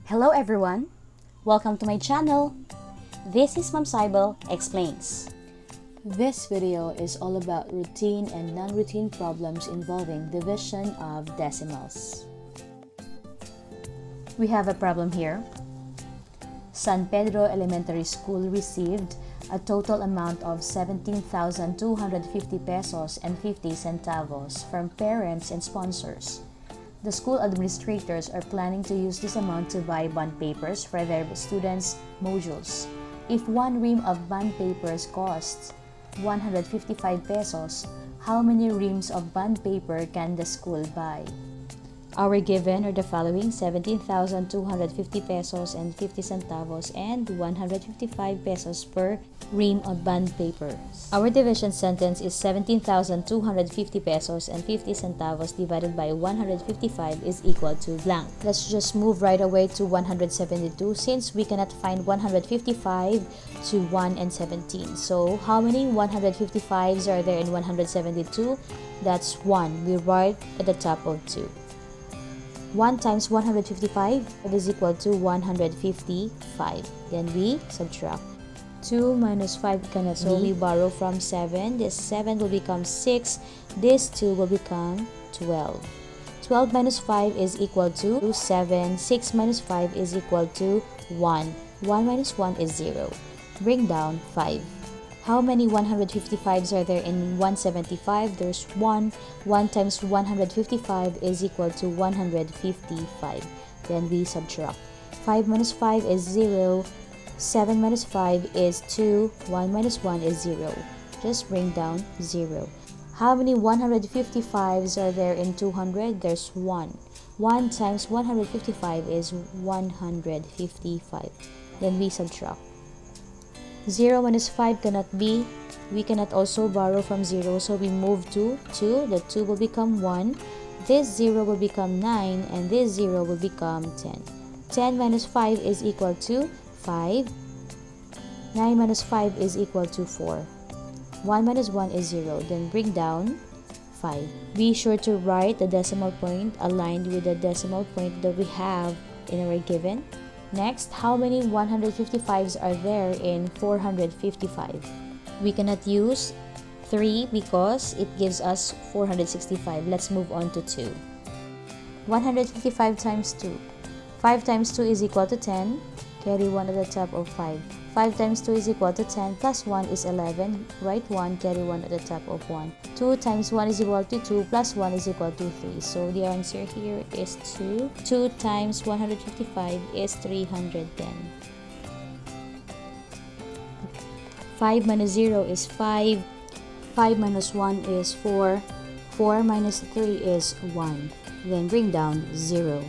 Hello everyone! Welcome to my channel. This is Ma'am SYBEL Explains. This video is all about routine and non-routine problems involving division of decimals. We have a problem here. San Pedro Elementary School received a total amount of 17,250 pesos and 50 centavos from parents and sponsors. The school administrators are planning to use this amount to buy bond papers for their students' modules. If one ream of bond papers costs 155 pesos, how many reams of bond paper can the school buy? Our given are the following: 17,250 pesos and 50 centavos and 155 pesos per ream of bond paper. Our division sentence is 17,250 pesos and 50 centavos divided by 155 is equal to blank. Let's just move right away to 172 since we cannot find 155 to 1 and 17. So how many 155s are there in 172? That's 1. We write at the top of 2. 1 times 155 is equal to 155. Then we subtract. 2 minus 5 cannot, so we borrow from 7. This 7 will become 6. This 2 will become 12. 12 minus 5 is equal to 7. 6 minus 5 is equal to 1. 1 minus 1 is 0. Bring down 5. How many 155s are there in 175? There's 1. 1 times 155 is equal to 155. Then we subtract. 5 minus 5 is 0. 7 minus 5 is 2. 1 minus 1 is 0. Just bring down 0. How many 155s are there in 200? There's 1. 1 times 155 is 155. Then we subtract. 0 minus 5 cannot be. We cannot also borrow from 0, so we move to 2. The 2 will become 1. This 0 will become 9, and this 0 will become 10. 10 minus 5 is equal to 5. 9 minus 5 is equal to 4. 1 minus 1 is 0. Then bring down 5. Be sure to write the decimal point aligned with the decimal point that we have in our given. Next, how many 155s are there in 455? We cannot use 3 because it gives us 465. Let's move on to 2. 155 times 2. 5 times 2 is equal to 10. Carry 1 at the top of 5. 5 times 2 is equal to 10 plus 1 is 11. Write 1, carry 1 at the top of 1. 2 times 1 is equal to 2 plus 1 is equal to 3. So the answer here is 2. 2 times 155 is 310. 5 minus 0 is 5. 5 minus 1 is 4. 4 minus 3 is 1. Then bring down 0.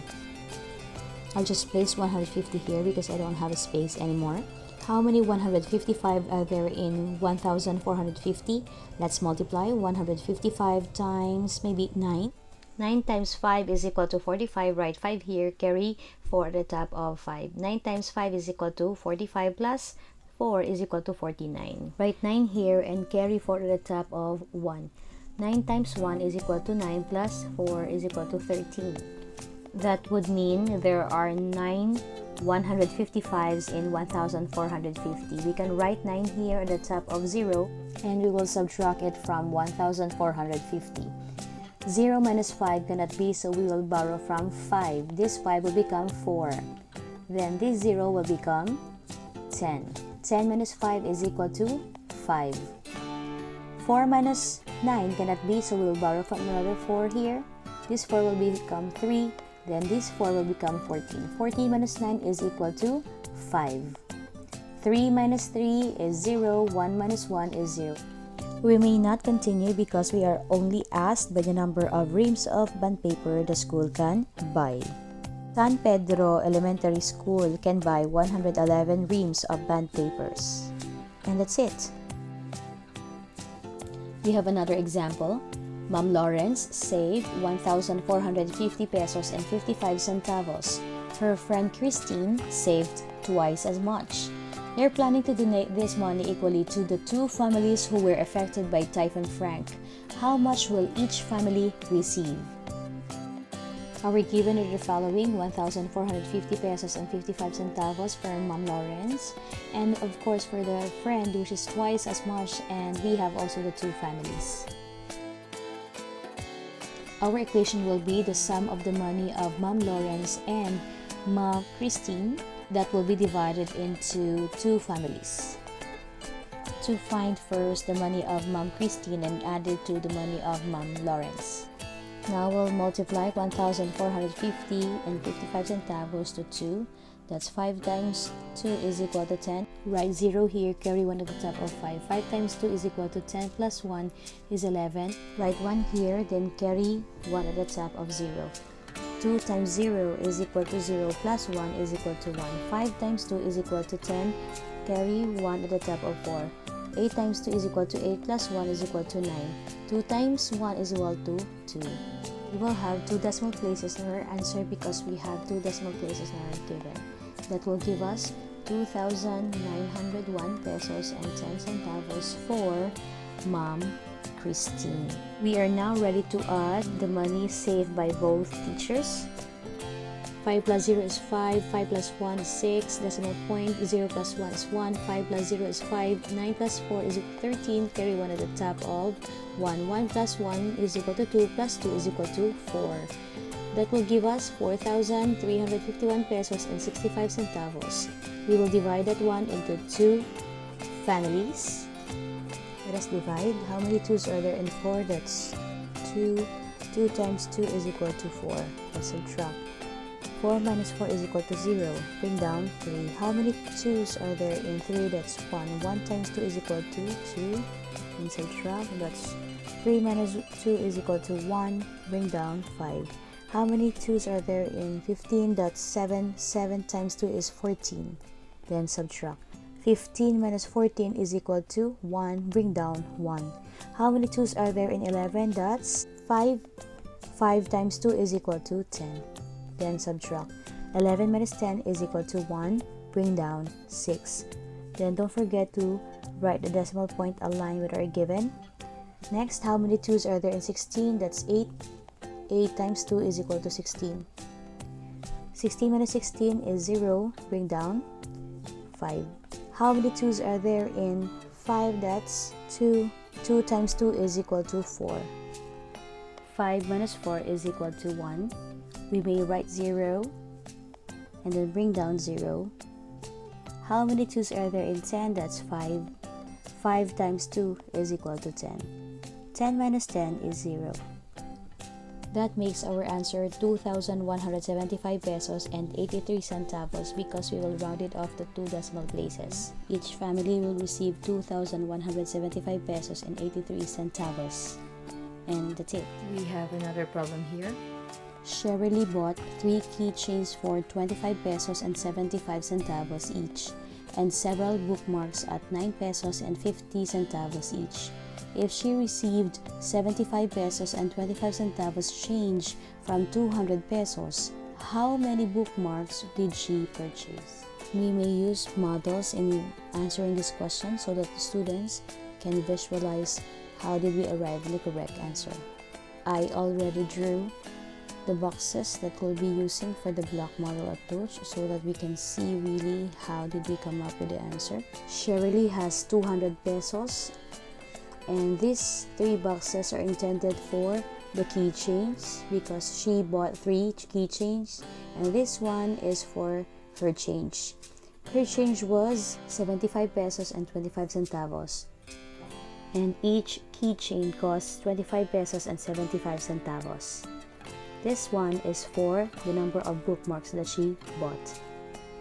I'll just place 150 here because I don't have a space anymore. How many 155 are there in 1,450? Let's multiply. 155 times maybe 9. 9 times 5 is equal to 45. Write 5 here. Carry 4 at the top of 5. 9 times 5 is equal to 45 plus 4 is equal to 49. Write 9 here and carry 4 at the top of 1. 9 times 1 is equal to 9 plus 4 is equal to 13. That would mean there are 9 155s in 1,450. We can write 9 here at the top of 0 and we will subtract it from 1,450. 0 minus 5 cannot be, so we will borrow from 5. This 5 will become 4. Then this 0 will become 10. 10 minus 5 is equal to 5. 4 minus 9 cannot be, so we will borrow from another 4 here. This 4 will become 3. Then this 4 will become 14. 14 minus 9 is equal to 5. 3 minus 3 is 0. 1 minus 1 is 0. We may not continue because we are only asked by the number of reams of bond paper the school can buy. San Pedro Elementary School can buy 111 reams of bond papers. And that's it. We have another example. Ma'am Lawrence saved 1,450 pesos and 55 centavos. Her friend Christine saved twice as much. They're planning to donate this money equally to the 2 families who were affected by Typhoon Frank. How much will each family receive? Our given are the following: 1,450 pesos and 55 centavos for Ma'am Lawrence, and of course for the friend, which is twice as much, and we have also the two families. Our equation will be the sum of the money of Ma'am Lawrence and Ma'am Christine that will be divided into two families. To find first the money of Ma'am Christine and add it to the money of Ma'am Lawrence. Now we'll multiply 1,450 and 55 centavos to 2. That's 5 times 2 is equal to 10. Write 0 here, carry 1 at the top of 5. 5 times 2 is equal to 10 plus 1 is 11. Write 1 here, then carry 1 at the top of 0. 2 times 0 is equal to 0 plus 1 is equal to 1. 5 times 2 is equal to 10. Carry 1 at the top of 4. 8 times 2 is equal to 8 plus 1 is equal to 9. 2 times 1 is equal to 2. We will have 2 decimal places in our answer because we have 2 decimal places in our given. That will give us 2,901 pesos and 10 centavos for Ma'am Christine. We are now ready to add the money saved by both teachers. 5 plus 0 is 5, 5 plus 1 is 6, decimal point, 0 plus 1 is 1, 5 plus 0 is 5, 9 plus 4 is 13, carry 1 at the top of 1, 1 plus 1 is equal to 2, plus 2 is equal to 4. That will give us 4,351 pesos and 65 centavos. We will divide that one into two families. Let us divide. How many 2's are there in 4? That's 2. 2 times 2 is equal to 4. Let's subtract. 4 minus 4 is equal to 0. Bring down 3. How many 2's are there in 3? That's 1. 1 times 2 is equal to 2. And subtract. That's 3 minus 2 is equal to 1. Bring down 5. How many 2's are there in 15? That's 7. 7 times 2 is 14. Then subtract. 15 minus 14 is equal to 1. Bring down 1. How many 2's are there in 11? That's 5. 5 times 2 is equal to 10. Then subtract. 11 minus 10 is equal to 1. Bring down 6. Then don't forget to write the decimal point aligned with our given. Next, how many 2's are there in 16? That's 8. 8 times 2 is equal to 16. 16 minus 16 is 0. Bring down 5. How many 2's are there in 5? That's 2. 2 times 2 is equal to 4. 5 minus 4 is equal to 1. We may write 0 and then bring down 0. How many 2's are there in 10? That's 5. 5 times 2 is equal to 10. 10 minus 10 is 0. That makes our answer 2,175 pesos and 83 centavos because we will round it off to 2 decimal places. Each family will receive 2,175 pesos and 83 centavos. And that's it. We have another problem here. Shirley bought 3 keychains for 25 pesos and 75 centavos each, and several bookmarks at 9 pesos and 50 centavos each. If she received 75 pesos and 25 centavos change from 200 pesos, how many bookmarks did she purchase? We may use models in answering this question so that the students can visualize how did we arrive at the correct answer. I already drew the boxes that we'll be using for the block model approach so that we can see really how did we come up with the answer. Shirley has 200 pesos and these 3 boxes are intended for the keychains because she bought 3 keychains, and this one is for her change. Her change was 75 pesos and 25 centavos, and each keychain costs 25 pesos and 75 centavos. This one is for the number of bookmarks that she bought.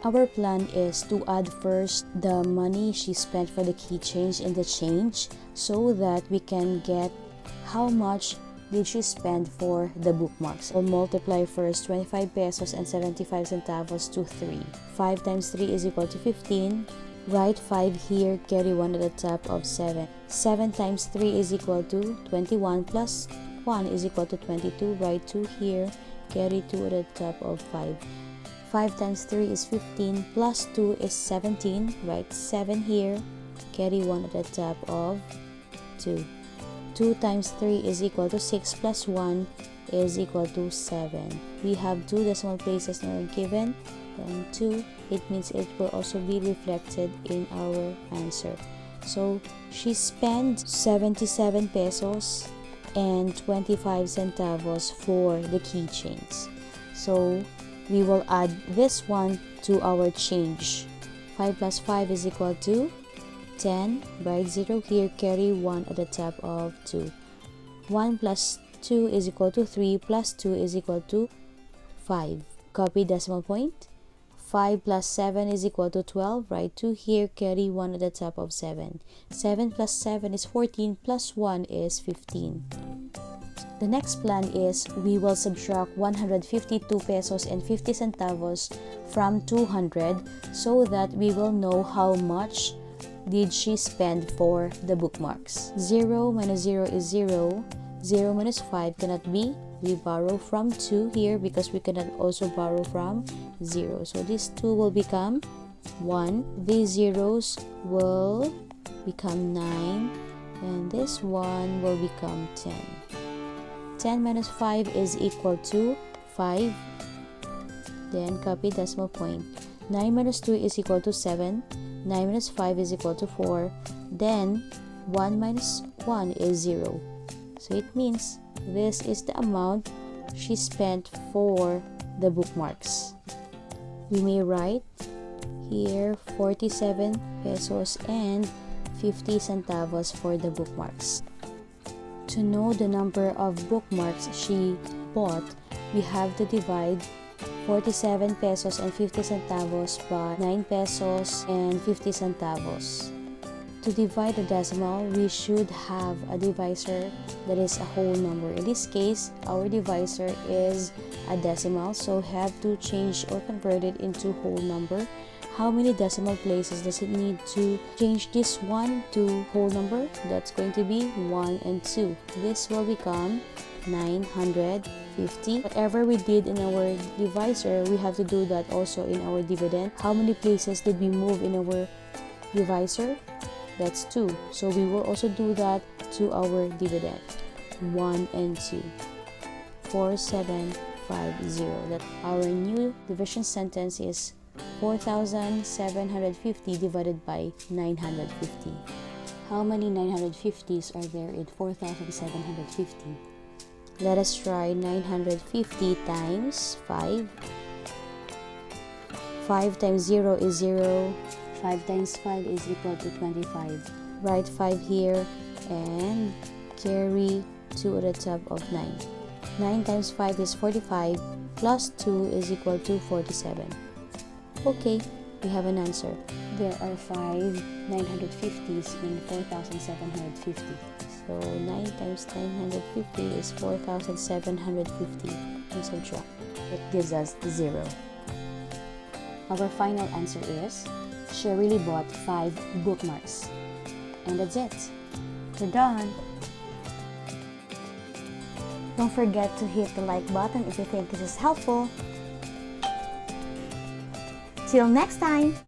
Our plan is to add first the money she spent for the keychains in the change so that we can get how much did she spend for the bookmarks. We'll multiply first 25 pesos and 75 centavos to 3. 5 times 3 is equal to 15. Write 5 here, carry 1 at the top of 7. 7 times 3 is equal to 21 plus 1 is equal to 22. Write 2 here, carry 2 at the top of 5. 5 times 3 is 15, plus 2 is 17. Write 7 here, carry 1 at the top of 2. 2 times 3 is equal to 6 plus 1 is equal to 7. We have 2 decimal places now given, and 2. It means it will also be reflected in our answer. So she spent 77 pesos and 25 centavos for the keychains. So we will add this one to our change. 5 plus 5 is equal to 10. Write 0 here, carry 1 at the top of 2. 1 plus 2 is equal to 3, plus 2 is equal to 5. Copy decimal point. 5 plus 7 is equal to 12. Write 2 here, carry 1 at the top of 7. 7 plus 7 is 14, plus 1 is 15. The next plan is we will subtract 152 pesos and 50 centavos from 200 so that we will know how much did she spend for the bookmarks. 0 minus 0 is 0. 0 minus 5 cannot be. We borrow from 2 here because we cannot also borrow from 0. So these 2 will become 1. These zeros will become 9. And this 1 will become 10. 10 minus 5 is equal to 5. Then copy decimal point. 9 minus 2 is equal to 7. 9 minus 5 is equal to 4. Then 1 minus 1 is 0. So it means this is the amount she spent for the bookmarks. We may write here 47 pesos and 50 centavos for the bookmarks. To know the number of bookmarks she bought, we have to divide 47 pesos and 50 centavos by 9 pesos and 50 centavos. To divide the decimal, we should have a divisor that is a whole number. In this case, our divisor is a decimal, so have to change or convert it into whole number. How many decimal places does it need to change this one to whole number? That's going to be 1 and 2. This will become 950. Whatever we did in our divisor, we have to do that also in our dividend. How many places did we move in our divisor? That's 2. So we will also do that to our dividend. 1 and 2. 4750. That our new division sentence is 4,750 divided by 950. How many 950s are there in 4,750? Let us try 950 times 5. 5 times 0 is 0. 5 times 5 is equal to 25. Write 5 here and carry 2 at the top of 9. 9 times 5 is 45, plus 2 is equal to 47. Okay, we have an answer. There are 5 950s in 4,750. So 9 times 950 is 4,750. And subtract. It gives us 0. Our final answer is she really bought 5 bookmarks. And that's it. We're done. Don't forget to hit the like button if you think this is helpful. Till next time!